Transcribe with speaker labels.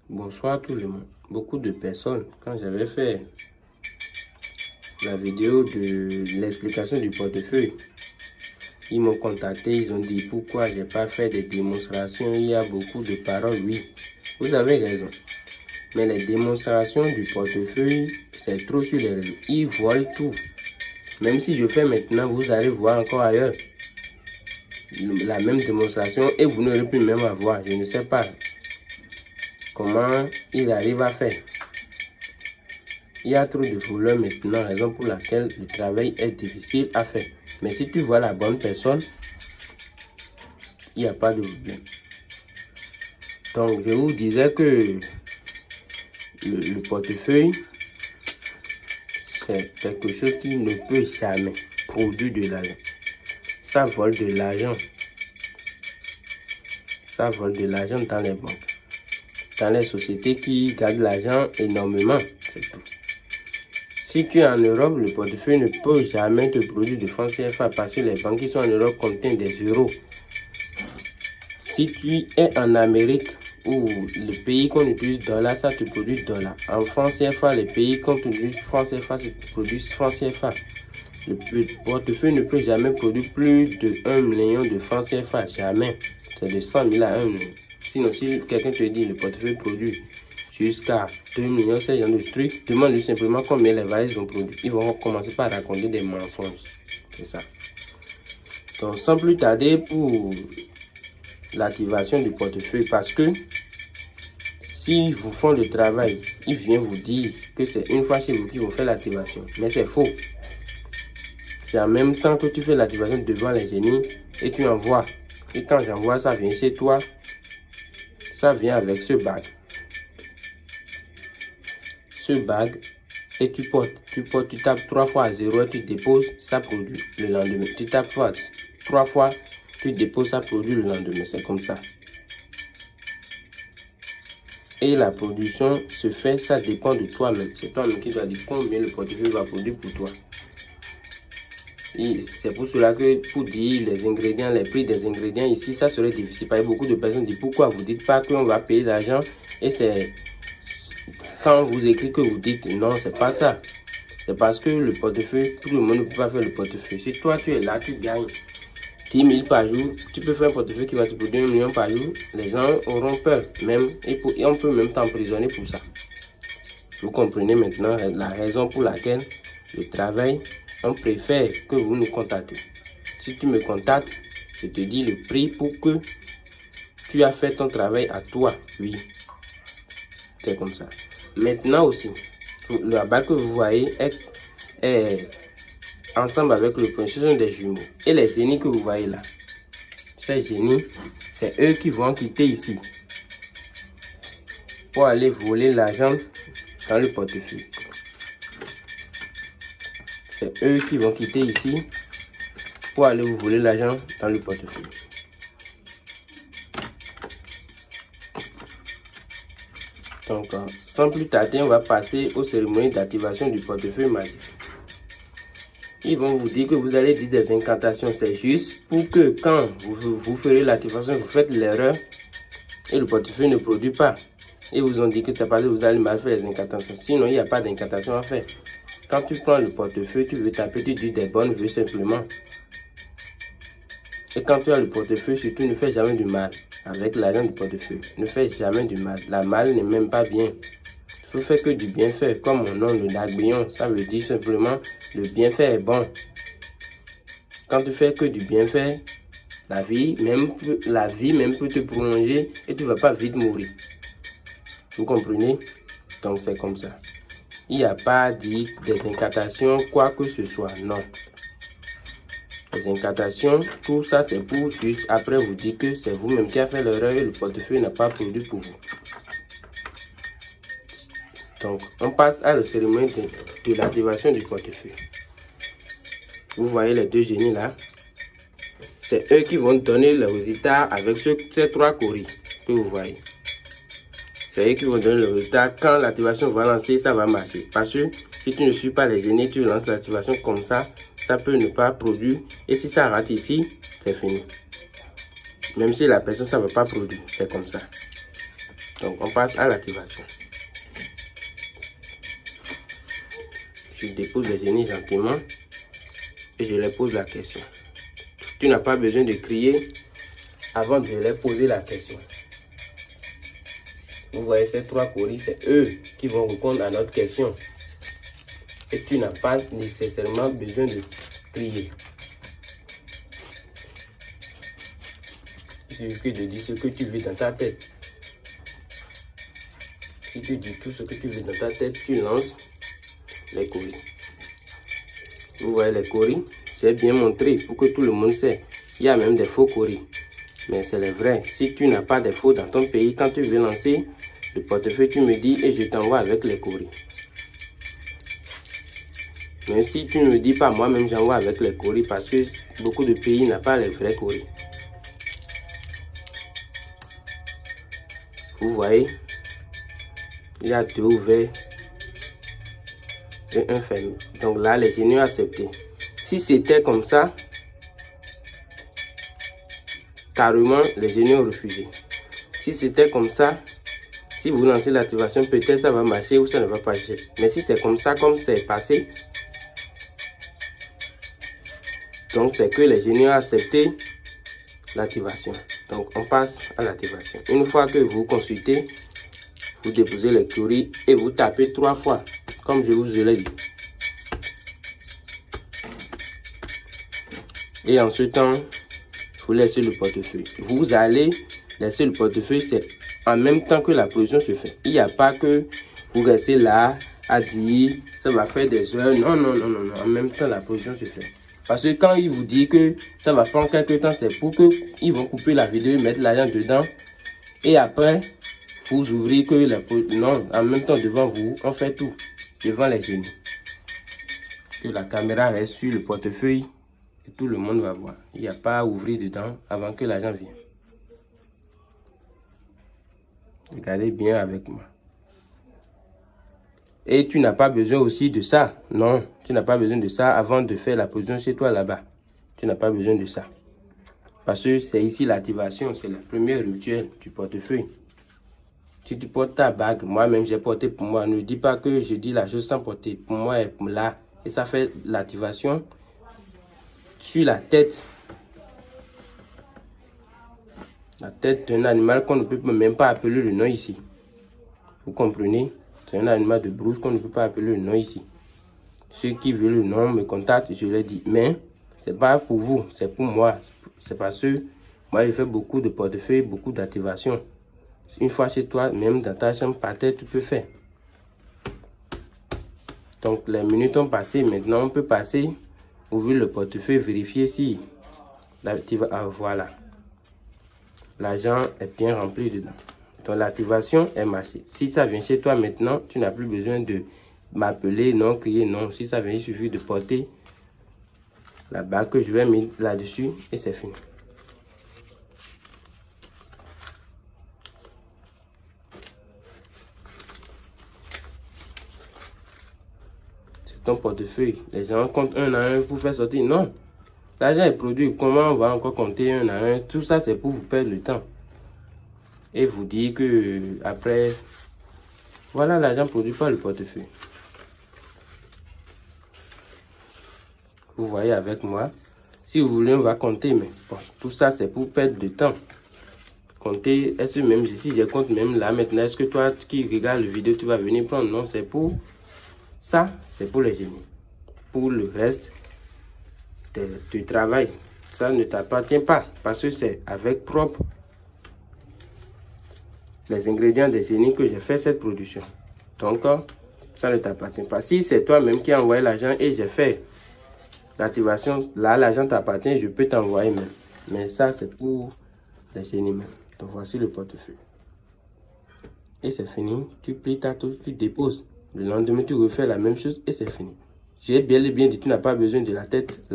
Speaker 1: Bonsoir tout le monde. Beaucoup de personnes, quand j'avais fait la vidéo de l'explication du portefeuille, ils m'ont contacté, ils ont dit pourquoi j'ai pas fait des démonstrations. Il y a beaucoup de paroles, oui, vous avez raison. Mais les démonstrations du portefeuille, c'est trop sur les réseaux. Ils volent tout. Même si je fais maintenant, vous allez voir encore ailleurs la même démonstration et vous n'aurez plus même à voir. Je ne sais pas comment ils arrivent à faire. Il y a trop de voleurs maintenant, raison pour laquelle le travail est difficile à faire. Mais si tu vois la bonne personne, il n'y a pas de problème. Donc, je vous disais que le portefeuille, c'est quelque chose qui ne peut jamais produire de l'argent. Ça vole de l'argent. Ça vole de l'argent dans les banques. Dans les sociétés qui gardent l'argent énormément, c'est tout. Si tu es en Europe, le portefeuille ne peut jamais te produire de francs CFA parce que les banques qui sont en Europe contiennent des euros. Si tu es en Amérique, où le pays qu'on utilise dollar, ça te produit dollar. En francs CFA, les pays qu'on utilise francs CFA, ça te produit francs CFA. Le portefeuille ne peut jamais produire plus de 1 million de francs CFA, jamais. C'est de 100 000 à 1 million. Sinon, si quelqu'un te dit le portefeuille produit jusqu'à 2 millions, c'est genre de truc, demande-lui simplement combien les valises vont produire. Ils vont commencer par raconter des mensonges. C'est ça. Donc, sans plus tarder pour l'activation du portefeuille, parce que si vous font le travail, ils viennent vous dire que c'est une fois chez vous qu'ils vont faire l'activation. Mais c'est faux. C'est en même temps que tu fais l'activation devant les génies et tu envoies. Et quand j'envoie, ça vient chez toi. Ça vient avec ce bague. Ce bague et tu portes, tu tapes 3 fois à 0 et tu déposes, ça produit le lendemain. Tu tapes 3 fois, tu déposes, ça produit le lendemain. C'est comme ça. Et la production se fait, ça dépend de toi-même. C'est toi-même qui dois dire combien le portefeuille va produire pour toi. C'est pour cela que pour dire les ingrédients, les prix des ingrédients ici, ça serait difficile. Parce que beaucoup de personnes disent pourquoi vous ne dites pas qu'on va payer l'argent. Et c'est quand vous écrivez que vous dites non, c'est pas ça. C'est parce que le portefeuille, tout le monde ne peut pas faire le portefeuille. Si toi tu es là, tu gagnes 10 000 par jour, tu peux faire un portefeuille qui va te produire 1 million par jour. Les gens auront peur même et on peut même t'emprisonner pour ça. Vous comprenez maintenant la raison pour laquelle le travail, on préfère que vous nous contactez. Si tu me contactes, je te dis le prix pour que tu as fait ton travail à toi. Oui, c'est comme ça. Maintenant aussi, le bague que vous voyez est ensemble avec le point. Ce sont des jumeaux. Et les génies que vous voyez là, ces génies, c'est eux qui vont quitter ici pour aller voler l'argent dans le portefeuille. C'est eux qui vont quitter ici pour aller vous voler l'argent dans le portefeuille. Donc, sans plus tarder, on va passer aux cérémonies d'activation du portefeuille magique. Ils vont vous dire que vous allez dire des incantations. C'est juste pour que quand vous ferez l'activation, vous faites l'erreur et le portefeuille ne produit pas. Et vous ont dit que c'est parce que vous allez mal faire les incantations. Sinon, il n'y a pas d'incantation à faire. Quand tu prends le portefeuille, tu veux taper, tu dis des bonnes vœux simplement. Et quand tu as le portefeuille, surtout ne fais jamais du mal avec l'argent du portefeuille. Ne fais jamais du mal. La mal n'est même pas bien. Il faut faire que du bienfait. Comme mon nom, le Dagbion, ça veut dire simplement le bienfait est bon. Quand tu fais que du bienfait, la vie même peut te prolonger et tu ne vas pas vite mourir. Vous comprenez? Donc c'est comme ça. Il n'y a pas dit des incantations, quoi que ce soit, non. Les incantations, tout ça c'est pour juste après vous dire que c'est vous-même qui avez fait l'erreur et le portefeuille n'a pas produit pour vous. Donc on passe à la cérémonie de l'activation du portefeuille. Vous voyez les deux génies là. C'est eux qui vont donner le résultat avec ces 3 coris que vous voyez. C'est eux qui vont donner le résultat. Quand l'activation va lancer, ça va marcher. Parce que si tu ne suis pas les génies, tu lances l'activation comme ça, ça peut ne pas produire. Et si ça rate ici, c'est fini. Même si la personne, ça ne va pas produire. C'est comme ça. Donc, on passe à l'activation. Je dépose les génies gentiment et je leur pose la question. Tu n'as pas besoin de crier avant de leur poser la question. Vous voyez ces 3 coris, c'est eux qui vont répondre à notre question. Et tu n'as pas nécessairement besoin de crier. Il suffit de dire ce que tu veux dans ta tête. Si tu dis tout ce que tu veux dans ta tête, tu lances les coris. Vous voyez les coris, j'ai bien montré pour que tout le monde sait. Il y a même des faux coris. Mais c'est les vrais. Si tu n'as pas de faux dans ton pays, quand tu veux lancer le portefeuille, tu me dis et je t'envoie avec les coris. Mais si tu ne me dis pas, moi-même j'envoie avec les coris parce que beaucoup de pays n'ont pas les vrais coris. Vous voyez, il y a 2 ouverts et un fermé. Donc là, les génies ont accepté. Si c'était comme ça, carrément, les génies ont refusé. Si c'était comme ça, si vous lancez l'activation, peut-être ça va marcher ou ça ne va pas marcher. Mais si c'est comme ça, comme c'est passé, donc c'est que les génies ont accepté l'activation. Donc on passe à l'activation. Une fois que vous consultez, vous déposez les coris et vous tapez 3 fois, comme je vous l'ai dit. Et en ce temps, vous laissez le portefeuille. Vous allez laisser le portefeuille, c'est en même temps que la position se fait. Il n'y a pas que vous restez là à dire ça va faire des heures. Non, non, non, non, non. En même temps, la position se fait. Parce que quand il vous dit que ça va prendre quelques temps, c'est pour qu'ils vont couper la vidéo et mettre l'argent dedans. Et après, vous ouvrez que la position. Non, en même temps, devant vous, on fait tout. Devant les génies. Que la caméra reste sur le portefeuille et tout le monde va voir. Il n'y a pas à ouvrir dedans avant que l'argent vienne. Regardez bien avec moi. Et tu n'as pas besoin aussi de ça. Non, tu n'as pas besoin de ça avant de faire la position chez toi là-bas. Tu n'as pas besoin de ça. Parce que c'est ici l'activation, c'est le premier rituel du portefeuille. Si tu portes ta bague, moi-même j'ai porté pour moi. Ne dis pas que je dis la chose sans porter. Pour moi, elle est là. Et ça fait l'activation sur la tête. La tête d'un animal qu'on ne peut même pas appeler le nom ici. Vous comprenez? C'est un animal de brousse qu'on ne peut pas appeler le nom ici. Ceux qui veulent le nom me contactent, je leur dis. Mais c'est pas pour vous, c'est pour moi. C'est parce que moi, je fais beaucoup de portefeuilles, beaucoup d'activations. Une fois chez toi, même dans ta chambre, par terre, tu peux faire. Donc, les minutes ont passé. Maintenant, on peut passer, ouvrir le portefeuille, vérifier si voilà. L'argent est bien rempli dedans. Donc l'activation est marchée. Si ça vient chez toi maintenant, tu n'as plus besoin de m'appeler, non, crier, non. Si ça vient, il suffit de porter la bague que je vais mettre là-dessus et c'est fini. C'est ton portefeuille. Les gens comptent un à un pour faire sortir. Non. L'argent est produit. Comment on va encore compter un à un? Tout ça, c'est pour vous perdre le temps. Et vous dire que après, voilà, l'argent produit par le portefeuille. Vous voyez avec moi. Si vous voulez, on va compter. Mais bon, tout ça, c'est pour perdre du temps. Compter, est-ce que même si je compte même là maintenant, est-ce que toi qui regardes la vidéo, tu vas venir prendre? Non, c'est pour ça, c'est pour les génies. Pour le reste du travail, ça ne t'appartient pas. Parce que c'est avec propre les ingrédients des génies que j'ai fait cette production. Donc, ça ne t'appartient pas. Si c'est toi-même qui as envoyé l'argent et j'ai fait l'activation, là, l'argent t'appartient, je peux t'envoyer même. Mais ça, c'est pour les génies même. Donc, voici le portefeuille. Et c'est fini. Tu plies ta touche, tu déposes. Le lendemain, tu refais la même chose et c'est fini. J'ai bien et bien dit, tu n'as pas besoin de la tête.